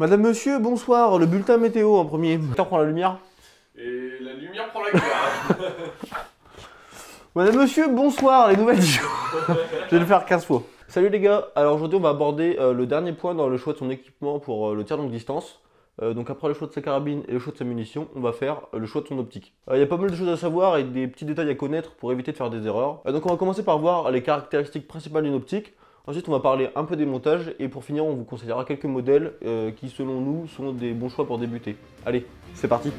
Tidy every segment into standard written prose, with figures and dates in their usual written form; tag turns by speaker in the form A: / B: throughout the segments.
A: Madame, monsieur, bonsoir, le bulletin météo en premier. Attends, prends la lumière.
B: Et la lumière prend la guerre.
A: Madame, monsieur, bonsoir, les nouvelles du jour. Je vais le faire 15 fois. Salut les gars, alors aujourd'hui on va aborder le dernier point dans le choix de son équipement pour le tir longue distance. Donc après le choix de sa carabine et le choix de sa munition, on va faire le choix de son optique. Il y a pas mal de choses à savoir et des petits détails à connaître pour éviter de faire des erreurs. Donc on va commencer par voir les caractéristiques principales d'une optique. Ensuite on va parler un peu des montages et pour finir on vous conseillera quelques modèles qui selon nous sont des bons choix pour débuter. Allez, c'est parti.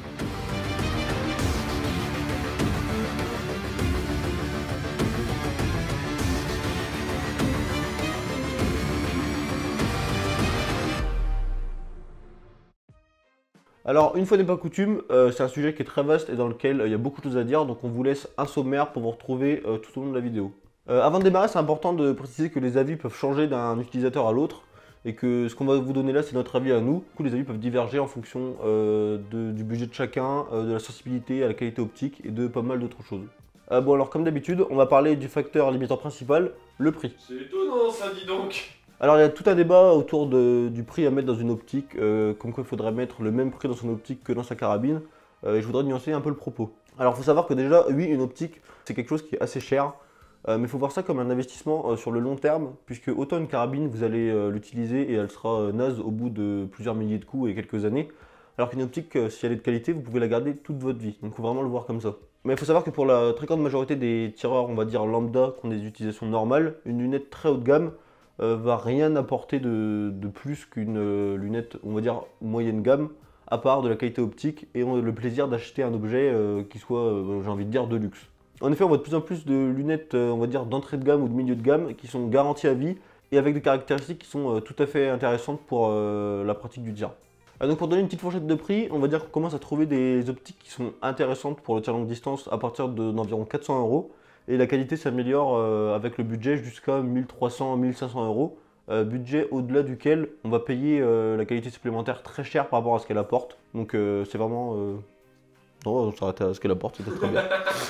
A: Alors, une fois n'est pas coutume, c'est un sujet qui est très vaste et dans lequel il y a beaucoup de choses à dire, donc on vous laisse un sommaire pour vous retrouver tout au long de la vidéo. Avant de démarrer, c'est important de préciser que les avis peuvent changer d'un utilisateur à l'autre et que ce qu'on va vous donner là, c'est notre avis à nous. Du coup, les avis peuvent diverger en fonction du budget de chacun, de la sensibilité à la qualité optique et de pas mal d'autres choses. Bon, alors comme d'habitude, on va parler du facteur limitant principal, le prix.
B: C'est étonnant ça, dis donc.
A: Alors il y a tout un débat autour du prix à mettre dans une optique, comme quoi il faudrait mettre le même prix dans son optique que dans sa carabine, et je voudrais nuancer un peu le propos. Alors il faut savoir que déjà, oui, une optique, c'est quelque chose qui est assez cher, mais il faut voir ça comme un investissement sur le long terme, puisque autant une carabine, vous allez l'utiliser et elle sera naze au bout de plusieurs milliers de coups et quelques années, alors qu'une optique, si elle est de qualité, vous pouvez la garder toute votre vie, donc il faut vraiment le voir comme ça. Mais il faut savoir que pour la très grande majorité des tireurs, on va dire lambda, qui ont des utilisations normales, une lunette très haut de gamme, va rien apporter de plus qu'une lunette, on va dire, moyenne gamme, à part de la qualité optique et le plaisir d'acheter un objet qui soit, j'ai envie de dire, de luxe. En effet, on voit de plus en plus de lunettes, on va dire, d'entrée de gamme ou de milieu de gamme qui sont garanties à vie et avec des caractéristiques qui sont tout à fait intéressantes pour la pratique du tir. Donc pour donner une petite fourchette de prix, on va dire qu'on commence à trouver des optiques qui sont intéressantes pour le tir longue distance à partir d'environ 400 euros. Et la qualité s'améliore avec le budget jusqu'à 1300-1500 euros. Budget au-delà duquel on va payer la qualité supplémentaire très cher par rapport à ce qu'elle apporte. Donc c'est vraiment... Non, on s'arrête à ce qu'elle apporte, c'était très bien.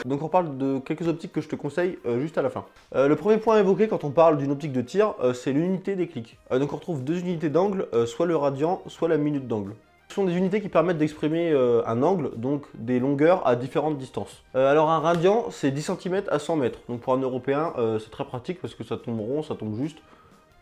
A: Donc on parle de quelques optiques que je te conseille juste à la fin. Le premier point à évoquer quand on parle d'une optique de tir, c'est l'unité des clics. Donc on retrouve deux unités d'angle, soit le radian, soit la minute d'angle. Ce sont des unités qui permettent d'exprimer un angle, donc des longueurs à différentes distances. Alors un radian, c'est 10 cm à 100 mètres. Donc pour un Européen, c'est très pratique parce que ça tombe rond, ça tombe juste.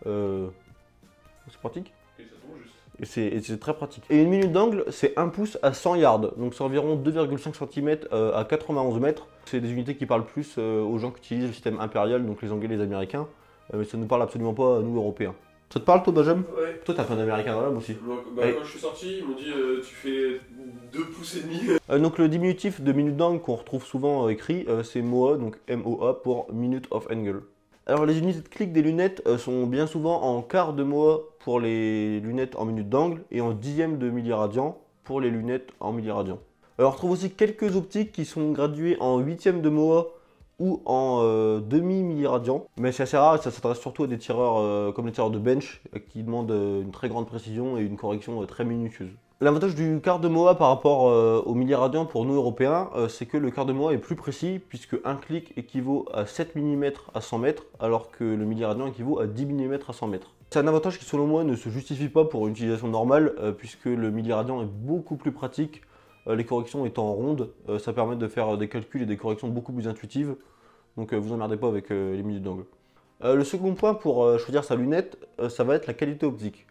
A: C'est pratique.
B: Et ça tombe juste.
A: Et c'est très pratique. Et une minute d'angle, c'est 1 pouce à 100 yards. Donc c'est environ 2,5 cm à 91 mètres. C'est des unités qui parlent plus aux gens qui utilisent le système impérial, donc les Anglais et les Américains. Mais ça ne nous parle absolument pas à nous, Européens. Ça te parle toi, Benjamin?
B: Ouais.
A: Toi, t'as fait un américain dans l'âme aussi.
B: Quand je suis sorti, ils m'ont dit tu fais 2 pouces et demi.
A: Donc le diminutif de minute d'angle qu'on retrouve souvent écrit, c'est MOA, donc MOA pour Minute of Angle. Alors les unités de clic des lunettes sont bien souvent en quart de MOA pour les lunettes en minute d'angle et en dixième de milliradian pour les lunettes en milliradian. Alors on retrouve aussi quelques optiques qui sont graduées en huitième de MOA ou en demi-milliradian, mais c'est assez rare et ça s'adresse surtout à des tireurs comme les tireurs de bench qui demandent une très grande précision et une correction très minutieuse. L'avantage du quart de MOA par rapport au milliradian pour nous Européens, c'est que le quart de MOA est plus précis puisque un clic équivaut à 7 mm à 100 mètres alors que le milliradian équivaut à 10 mm à 100 mètres. C'est un avantage qui selon moi ne se justifie pas pour une utilisation normale puisque le milliradian est beaucoup plus pratique. Les corrections étant rondes, ça permet de faire des calculs et des corrections beaucoup plus intuitives. Donc vous emmerdez pas avec les minutes d'angle. Le second point pour choisir sa lunette, ça va être la qualité optique.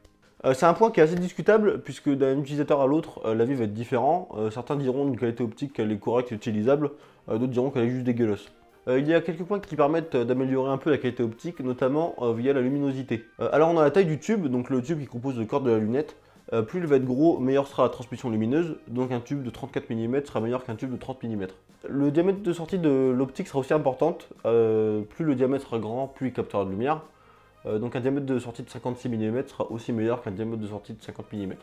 A: C'est un point qui est assez discutable puisque d'un utilisateur à l'autre, l'avis va être différent. Certains diront d'une qualité optique qu'elle est correcte et utilisable, d'autres diront qu'elle est juste dégueulasse. Il y a quelques points qui permettent d'améliorer un peu la qualité optique, notamment via la luminosité. Alors on a la taille du tube, donc le tube qui compose le corps de la lunette. Plus il va être gros, meilleure sera la transmission lumineuse, donc un tube de 34 mm sera meilleur qu'un tube de 30 mm. Le diamètre de sortie de l'optique sera aussi importante, plus le diamètre sera grand, plus il captera de lumière. Donc un diamètre de sortie de 56 mm sera aussi meilleur qu'un diamètre de sortie de 50 mm.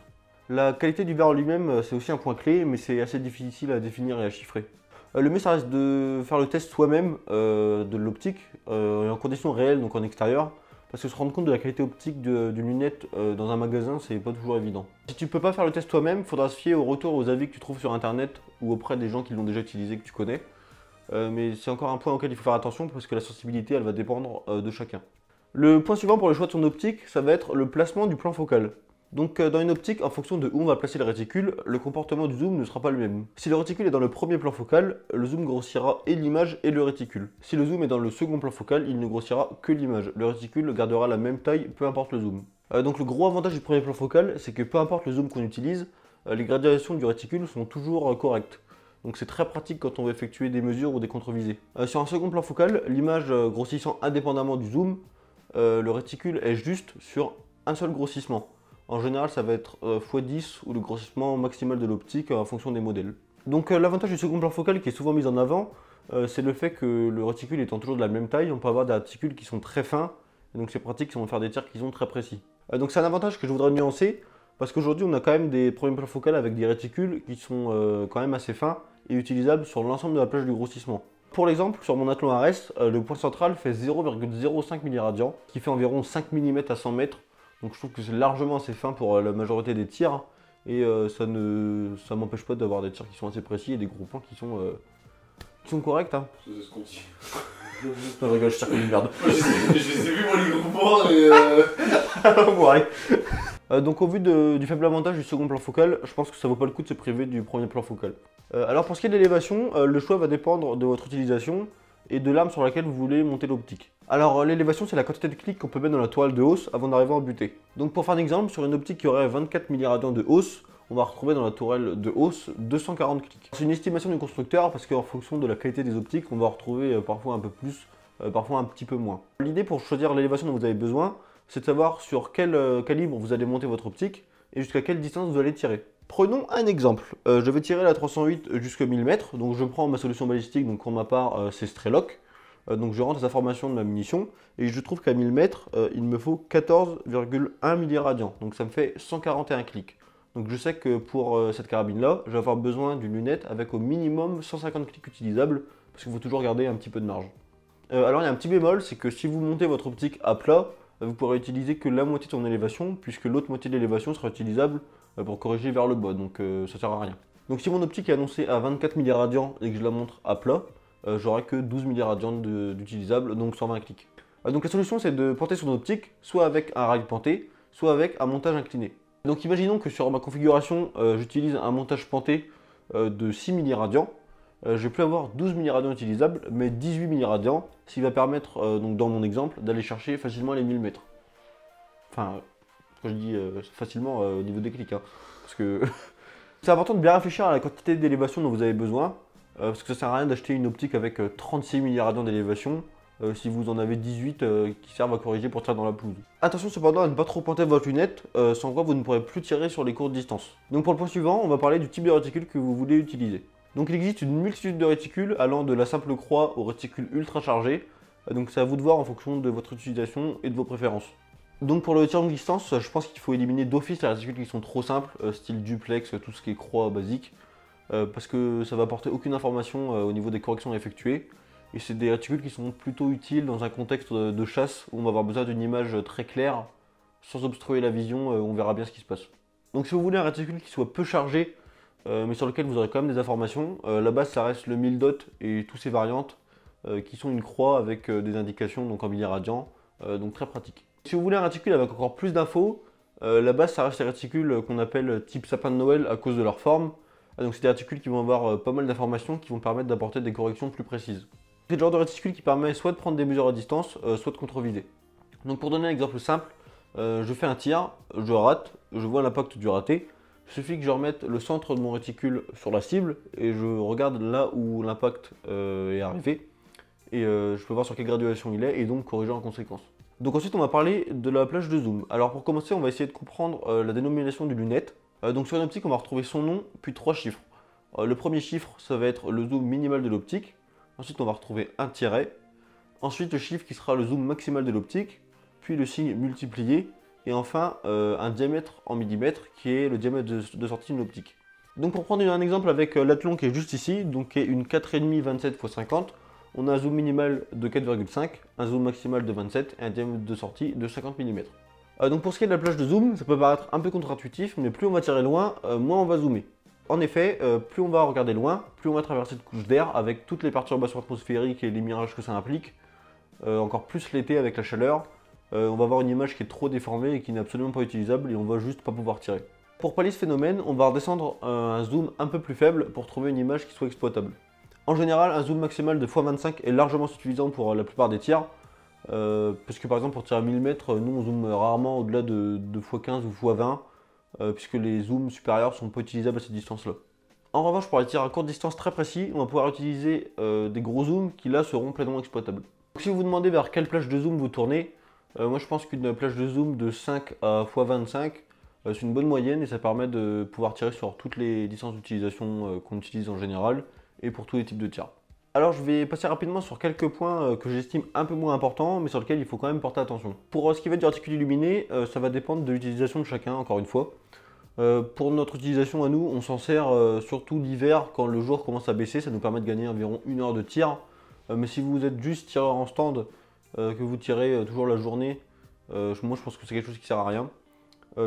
A: La qualité du verre en lui-même, c'est aussi un point clé, mais c'est assez difficile à définir et à chiffrer. Le mieux, ça reste de faire le test soi-même de l'optique, en conditions réelles, donc en extérieur. Parce que se rendre compte de la qualité optique d'une lunette dans un magasin, c'est pas toujours évident. Si tu peux pas faire le test toi-même, il faudra se fier au retour aux avis que tu trouves sur internet ou auprès des gens qui l'ont déjà utilisé, que tu connais. Mais c'est encore un point auquel il faut faire attention parce que la sensibilité, elle va dépendre de chacun. Le point suivant pour le choix de son optique, ça va être le placement du plan focal. Donc dans une optique, en fonction de où on va placer le réticule, le comportement du zoom ne sera pas le même. Si le réticule est dans le premier plan focal, le zoom grossira et l'image et le réticule. Si le zoom est dans le second plan focal, il ne grossira que l'image. Le réticule gardera la même taille, peu importe le zoom. Donc le gros avantage du premier plan focal, c'est que peu importe le zoom qu'on utilise, les graduations du réticule sont toujours correctes. Donc c'est très pratique quand on veut effectuer des mesures ou des contre-visées. Sur un second plan focal, l'image grossissant indépendamment du zoom, le réticule est juste sur un seul grossissement. En général, ça va être x10 ou le grossissement maximal de l'optique en fonction des modèles. Donc l'avantage du second plan focal qui est souvent mis en avant, c'est le fait que le réticule étant toujours de la même taille, on peut avoir des réticules qui sont très fins, et donc c'est pratique si on veut faire des tirs qui sont très précis. Donc c'est un avantage que je voudrais nuancer, parce qu'aujourd'hui on a quand même des premiers plans focaux avec des réticules qui sont quand même assez fins et utilisables sur l'ensemble de la plage du grossissement. Pour l'exemple, sur mon Athlon RS, le point central fait 0,05 milliradians, qui fait environ 5 mm à 100 mètres. Donc je trouve que c'est largement assez fin pour la majorité des tirs. Et ça m'empêche pas d'avoir des tirs qui sont assez précis et des gros points qui sont corrects. Hein.
B: C'est ce qu'on dit.
A: Non, je rigole, je tire comme une merde.
B: Je les ai vus moi les gros points et
A: Ouais. Donc au vu du faible avantage du second plan focal, je pense que ça vaut pas le coup de se priver du premier plan focal. Alors pour ce qui est de l'élévation, le choix va dépendre de votre utilisation et de l'arme sur laquelle vous voulez monter l'optique. Alors l'élévation, c'est la quantité de clics qu'on peut mettre dans la toile de hausse avant d'arriver en butée. Donc pour faire un exemple, sur une optique qui aurait 24 milliradians de hausse, on va retrouver dans la tourelle de hausse 240 clics. C'est une estimation du constructeur parce qu'en fonction de la qualité des optiques, on va retrouver parfois un peu plus, parfois un petit peu moins. L'idée pour choisir l'élévation dont vous avez besoin, c'est de savoir sur quel calibre vous allez monter votre optique et jusqu'à quelle distance vous allez tirer. Prenons un exemple. Je vais tirer la 308 jusqu'à 1000 mètres, donc je prends ma solution balistique, donc pour ma part c'est Strelok. Donc je rentre les informations de ma munition et je trouve qu'à 1000 mètres, il me faut 14,1 milliradians, donc ça me fait 141 clics. Donc je sais que pour cette carabine-là, je vais avoir besoin d'une lunette avec au minimum 150 clics utilisables, parce qu'il faut toujours garder un petit peu de marge. Alors il y a un petit bémol, c'est que si vous montez votre optique à plat, vous pourrez utiliser que la moitié de son élévation, puisque l'autre moitié de l'élévation sera utilisable pour corriger vers le bas, donc ça sert à rien. Donc si mon optique est annoncée à 24 milliradians et que je la montre à plat, j'aurai que 12 milliradians d'utilisable, donc 120 clics. Donc la solution c'est de porter son optique, soit avec un rail penté, soit avec un montage incliné. Donc imaginons que sur ma configuration, j'utilise un montage penté de 6 milliradians. Je vais plus avoir 12 milliradians utilisables, mais 18 milliradians, ce qui va permettre, donc dans mon exemple, d'aller chercher facilement les 1000 mètres. Enfin, quand je dis facilement au niveau des clics, hein, parce que c'est important de bien réfléchir à la quantité d'élévation dont vous avez besoin, parce que ça sert à rien d'acheter une optique avec 36 milliradians d'élévation, si vous en avez 18 qui servent à corriger pour tirer dans la pelouse. Attention cependant à ne pas trop pointer votre lunette, sans quoi vous ne pourrez plus tirer sur les courtes distances. Donc pour le point suivant, on va parler du type de réticule que vous voulez utiliser. Donc il existe une multitude de réticules allant de la simple croix au réticule ultra chargé, donc c'est à vous de voir en fonction de votre utilisation et de vos préférences. Donc pour le tir longue distance, je pense qu'il faut éliminer d'office les réticules qui sont trop simples, style duplex, tout ce qui est croix basique, parce que ça va apporter aucune information au niveau des corrections effectuées. Et c'est des réticules qui sont plutôt utiles dans un contexte de chasse où on va avoir besoin d'une image très claire, sans obstruer la vision, on verra bien ce qui se passe. Donc si vous voulez un réticule qui soit peu chargé, mais sur lequel vous aurez quand même des informations, la base ça reste le 1000 dot et toutes ses variantes, qui sont une croix avec des indications donc en milliradians, donc très pratique. Si vous voulez un réticule avec encore plus d'infos, la base ça reste les réticules qu'on appelle type sapin de Noël à cause de leur forme. Donc c'est des réticules qui vont avoir pas mal d'informations qui vont permettre d'apporter des corrections plus précises. C'est le genre de réticule qui permet soit de prendre des mesures à distance, soit de contreviser. Donc pour donner un exemple simple, je fais un tir, je rate, je vois l'impact du raté. Il suffit que je remette le centre de mon réticule sur la cible et je regarde là où l'impact est arrivé. Et je peux voir sur quelle graduation il est et donc corriger en conséquence. Donc ensuite on va parler de la plage de zoom. Alors pour commencer on va essayer de comprendre la dénomination d'une lunette. Donc sur une optique on va retrouver son nom puis 3 chiffres. Le premier chiffre ça va être le zoom minimal de l'optique. Ensuite on va retrouver un tiret. Ensuite le chiffre qui sera le zoom maximal de l'optique. Puis le signe multiplié. Et enfin un diamètre en millimètres qui est le diamètre de sortie d'une optique. Donc pour prendre un exemple avec l'Athlon qui est juste ici, donc qui est une 4,5 27 x 50, on a un zoom minimal de 4,5, un zoom maximal de 27 et un diamètre de sortie de 50 mm. Donc pour ce qui est de la plage de zoom, ça peut paraître un peu contre-intuitif, mais plus on va tirer loin, moins on va zoomer. En effet, plus on va regarder loin, plus on va traverser de couches d'air avec toutes les perturbations atmosphériques et les mirages que ça implique, encore plus l'été avec la chaleur. on va avoir une image qui est trop déformée et qui n'est absolument pas utilisable et on va juste pas pouvoir tirer. Pour pallier ce phénomène, on va redescendre un zoom un peu plus faible pour trouver une image qui soit exploitable. En général, un zoom maximal de x25 est largement suffisant pour la plupart des tirs. Parce que par exemple pour tirer à 1000 mètres, nous on zoome rarement au-delà de x15 ou x20 puisque les zooms supérieurs sont pas utilisables à cette distance là. En revanche pour les tirs à courte distance très précis, on va pouvoir utiliser des gros zooms qui là seront pleinement exploitables. Donc, si vous vous demandez vers quelle plage de zoom vous tournez, moi je pense qu'une plage de zoom de 5 à x25 c'est une bonne moyenne et ça permet de pouvoir tirer sur toutes les distances d'utilisation qu'on utilise en général et pour tous les types de tirs. Alors je vais passer rapidement sur quelques points que j'estime un peu moins importants mais sur lesquels il faut quand même porter attention. Pour ce qui va être du réticule illuminé, ça va dépendre de l'utilisation de chacun encore une fois. Pour notre utilisation à nous, on s'en sert surtout l'hiver quand le jour commence à baisser, ça nous permet de gagner environ 1 heure de tir. Mais si vous êtes juste tireur en stand, que vous tirez toujours la journée, moi je pense que c'est quelque chose qui sert à rien.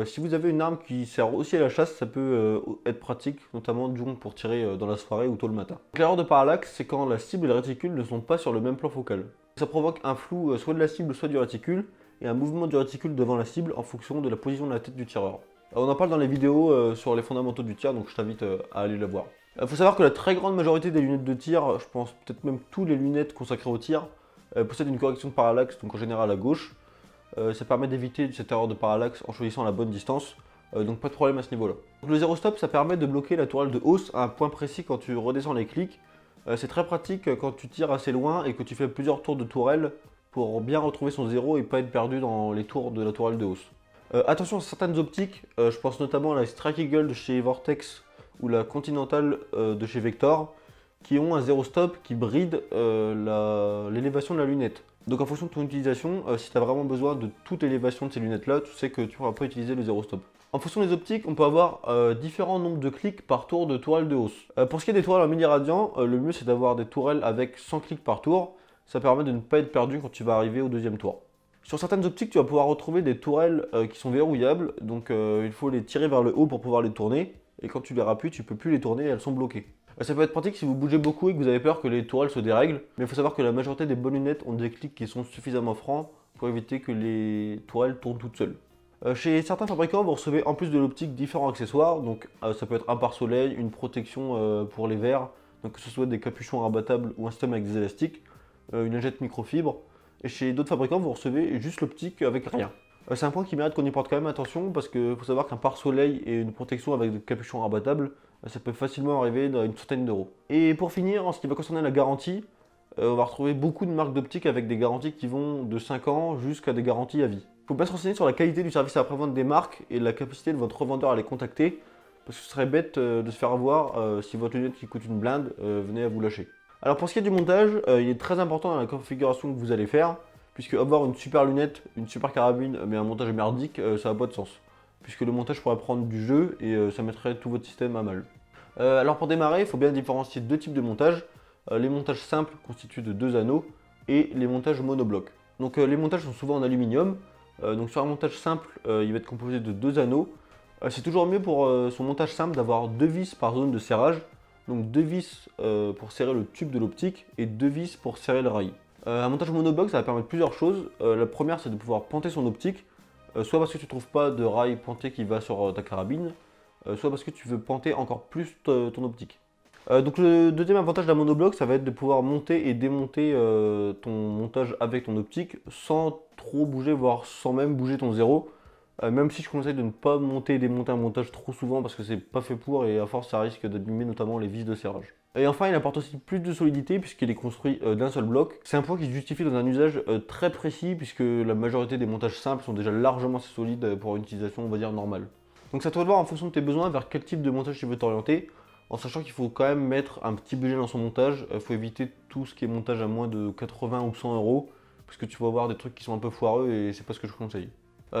A: Si vous avez une arme qui sert aussi à la chasse, ça peut être pratique, notamment pour tirer dans la soirée ou tôt le matin. L'erreur de parallaxe, c'est quand la cible et le réticule ne sont pas sur le même plan focal. Ça provoque un flou soit de la cible, soit du réticule, et un mouvement du réticule devant la cible en fonction de la position de la tête du tireur. On en parle dans les vidéos sur les fondamentaux du tir, donc je t'invite à aller la voir. Il faut savoir que la très grande majorité des lunettes de tir, je pense peut-être même toutes les lunettes consacrées au tir, possèdent une correction de parallaxe, donc en général à gauche. Ça permet d'éviter cette erreur de parallaxe en choisissant la bonne distance, donc pas de problème à ce niveau là. Le zéro stop, ça permet de bloquer la tourelle de hausse à un point précis quand tu redescends les clics. C'est très pratique quand tu tires assez loin et que tu fais plusieurs tours de tourelle pour bien retrouver son zéro et pas être perdu dans les tours de la tourelle de hausse. Attention à certaines optiques, je pense notamment à la Strike Eagle de chez Vortex ou la Continental de chez Vector, qui ont un zéro stop qui bride l'élévation de la lunette. Donc en fonction de ton utilisation, si tu as vraiment besoin de toute élévation de ces lunettes là, tu sais que tu ne pourras pas utiliser le zéro stop. En fonction des optiques, on peut avoir différents nombres de clics par tour de tourelle de hausse. Pour ce qui est des tourelles en milliradian, le mieux c'est d'avoir des tourelles avec 100 clics par tour. Ça permet de ne pas être perdu quand tu vas arriver au deuxième tour. Sur certaines optiques, tu vas pouvoir retrouver des tourelles qui sont verrouillables, donc il faut les tirer vers le haut pour pouvoir les tourner. Et quand tu les rappuies, tu ne peux plus les tourner et elles sont bloquées. Ça peut être pratique si vous bougez beaucoup et que vous avez peur que les tourelles se dérèglent, mais il faut savoir que la majorité des bonnes lunettes ont des clics qui sont suffisamment francs pour éviter que les tourelles tournent toutes seules. Chez certains fabricants, vous recevez en plus de l'optique différents accessoires, donc ça peut être un pare-soleil, une protection pour les verres, donc que ce soit des capuchons rabattables ou un système avec des élastiques, une lingette microfibre, et chez d'autres fabricants, vous recevez juste l'optique avec rien. C'est un point qui mérite qu'on y porte quand même attention parce qu'il faut savoir qu'un pare-soleil et une protection avec des capuchons rabattables, ça peut facilement arriver dans une centaine d'euros. Et pour finir, en ce qui va concerner la garantie, on va retrouver beaucoup de marques d'optique avec des garanties qui vont de 5 ans jusqu'à des garanties à vie. Il faut bien se renseigner sur la qualité du service après-vente des marques et la capacité de votre revendeur à les contacter, parce que ce serait bête de se faire avoir si votre lunette qui coûte une blinde venait à vous lâcher. Alors pour ce qui est du montage, il est très important dans la configuration que vous allez faire, puisque avoir une super lunette, une super carabine, mais un montage merdique, ça n'a pas de sens. Puisque le montage pourrait prendre du jeu et ça mettrait tout votre système à mal. Alors pour démarrer, il faut bien différencier deux types de montages. Les montages simples constitués de 2 anneaux et les montages monoblocs. Donc les montages sont souvent en aluminium. Donc sur un montage simple, il va être composé de 2 anneaux. C'est toujours mieux pour son montage simple d'avoir 2 vis par zone de serrage. Donc 2 vis pour serrer le tube de l'optique et 2 vis pour serrer le rail. Un montage monobloc, ça va permettre plusieurs choses. La première, c'est de pouvoir ponter son optique, soit parce que tu ne trouves pas de rail ponté qui va sur ta carabine, soit parce que tu veux ponter encore plus ton optique. Donc le deuxième avantage d'un monobloc, ça va être de pouvoir monter et démonter ton montage avec ton optique sans trop bouger, voire sans même bouger ton zéro. Même si je conseille de ne pas monter et démonter un montage trop souvent parce que c'est pas fait pour et à force ça risque d'abîmer notamment les vis de serrage. Et enfin il apporte aussi plus de solidité puisqu'il est construit d'un seul bloc. C'est un point qui se justifie dans un usage très précis puisque la majorité des montages simples sont déjà largement assez solides pour une utilisation on va dire normale. Donc c'est à toi de voir en fonction de tes besoins vers quel type de montage tu veux t'orienter, en sachant qu'il faut quand même mettre un petit budget dans son montage. Il faut éviter tout ce qui est montage à moins de 80 ou 100 euros parce que tu vas avoir des trucs qui sont un peu foireux et c'est pas ce que je conseille.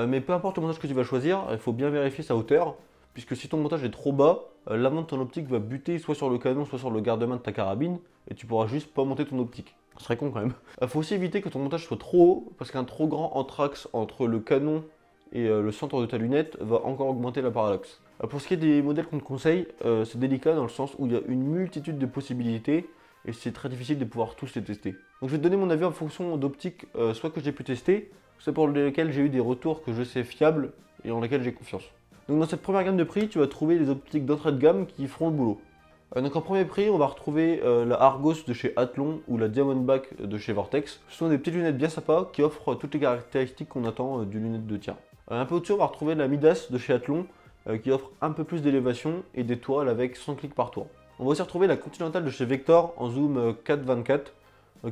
A: Mais peu importe le montage que tu vas choisir, il faut bien vérifier sa hauteur, puisque si ton montage est trop bas, l'avant de ton optique va buter soit sur le canon, soit sur le garde-main de ta carabine, et tu pourras juste pas monter ton optique. Ce serait con quand même. Il faut aussi éviter que ton montage soit trop haut, parce qu'un trop grand anthrax entre le canon et le centre de ta lunette va encore augmenter la parallaxe. Pour ce qui est des modèles qu'on te conseille, c'est délicat dans le sens où il y a une multitude de possibilités, et c'est très difficile de pouvoir tous les tester. Donc je vais te donner mon avis en fonction d'optiques soit que j'ai pu tester, c'est pour lesquels j'ai eu des retours que je sais fiables et en lesquels j'ai confiance. Donc dans cette première gamme de prix, tu vas trouver les optiques d'entrée de gamme qui feront le boulot. Donc en premier prix, on va retrouver la Argos de chez Athlon ou la Diamondback de chez Vortex. Ce sont des petites lunettes bien sympas qui offrent toutes les caractéristiques qu'on attend d'une lunette de tir. Un peu au-dessus, on va retrouver la Midas de chez Athlon qui offre un peu plus d'élévation et des toiles avec 100 clics par tour. On va aussi retrouver la Continental de chez Vector en zoom 4-24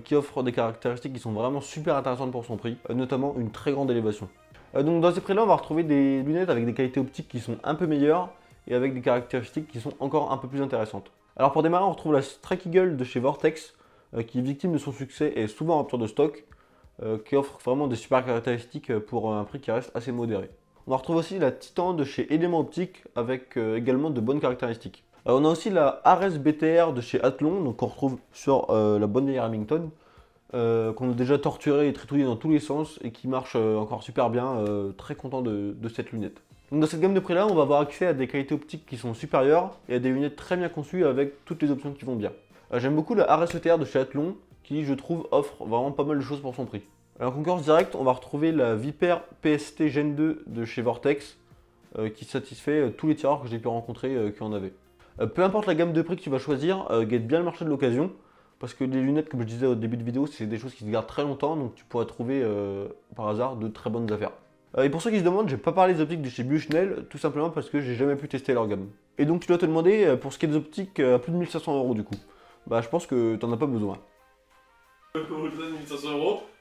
A: qui offre des caractéristiques qui sont vraiment super intéressantes pour son prix, notamment une très grande élévation. Donc dans ces prix-là, on va retrouver des lunettes avec des qualités optiques qui sont un peu meilleures et avec des caractéristiques qui sont encore un peu plus intéressantes. Alors pour démarrer, on retrouve la Strike Eagle de chez Vortex qui est victime de son succès et souvent en rupture de stock, qui offre vraiment des super caractéristiques pour un prix qui reste assez modéré. On va retrouver aussi la Titan de chez Element Optique avec également de bonnes caractéristiques. On a aussi la Ares BTR de chez Athlon, donc qu'on retrouve sur la bonne vieille Remington, qu'on a déjà torturé et tritouillé dans tous les sens et qui marche encore super bien, très content de cette lunette. Donc dans cette gamme de prix là, on va avoir accès à des qualités optiques qui sont supérieures et à des lunettes très bien conçues avec toutes les options qui vont bien. J'aime beaucoup la Ares ETR de chez Athlon qui je trouve offre vraiment pas mal de choses pour son prix. En concurrence directe, on va retrouver la Viper PST Gen 2 de chez Vortex qui satisfait tous les tireurs que j'ai pu rencontrer qui en avaient. Peu importe la gamme de prix que tu vas choisir, guette bien le marché de l'occasion parce que les lunettes, comme je disais au début de vidéo, c'est des choses qui se gardent très longtemps, donc tu pourras trouver par hasard de très bonnes affaires. Et pour ceux qui se demandent, j'ai pas parlé des optiques de chez Bushnell, tout simplement parce que j'ai jamais pu tester leur gamme. Et donc tu dois te demander, pour ce qui est des optiques à plus de 1500 € du coup, bah je pense que t'en as pas besoin.
B: Au-delà de 1500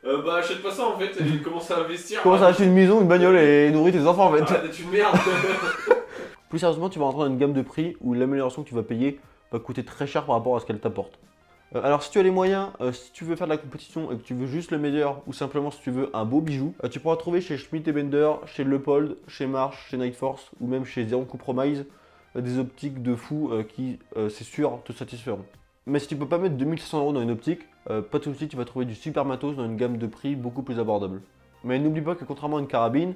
B: €, bah achète pas ça en fait et commence à investir.
A: Commence à acheter une maison, une bagnole et nourrir tes enfants en fait.
B: Arrête d'être une merde.
A: Plus sérieusement, tu vas rentrer dans une gamme de prix où l'amélioration que tu vas payer va coûter très cher par rapport à ce qu'elle t'apporte. Alors si tu as les moyens, si tu veux faire de la compétition et que tu veux juste le meilleur, ou simplement si tu veux un beau bijou, tu pourras trouver chez Schmidt & Bender, chez Leupold, chez Marsh, chez Night Force ou même chez Zero Compromise des optiques de fou qui, c'est sûr, te satisferont. Mais si tu peux pas mettre 2500 € dans une optique, pas de souci, tu vas trouver du super matos dans une gamme de prix beaucoup plus abordable. Mais n'oublie pas que contrairement à une carabine,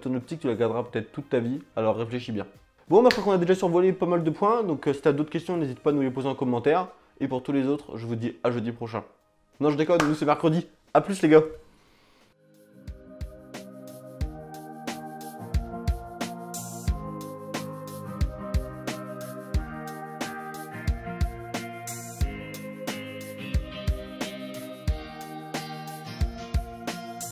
A: ton optique tu la garderas peut-être toute ta vie, alors réfléchis bien. Bon, bah, je crois qu'on a déjà survolé pas mal de points, donc si tu as d'autres questions, n'hésite pas à nous les poser en commentaire. Et pour tous les autres, je vous dis à jeudi prochain. Non, je déconne, nous c'est mercredi. A plus les gars.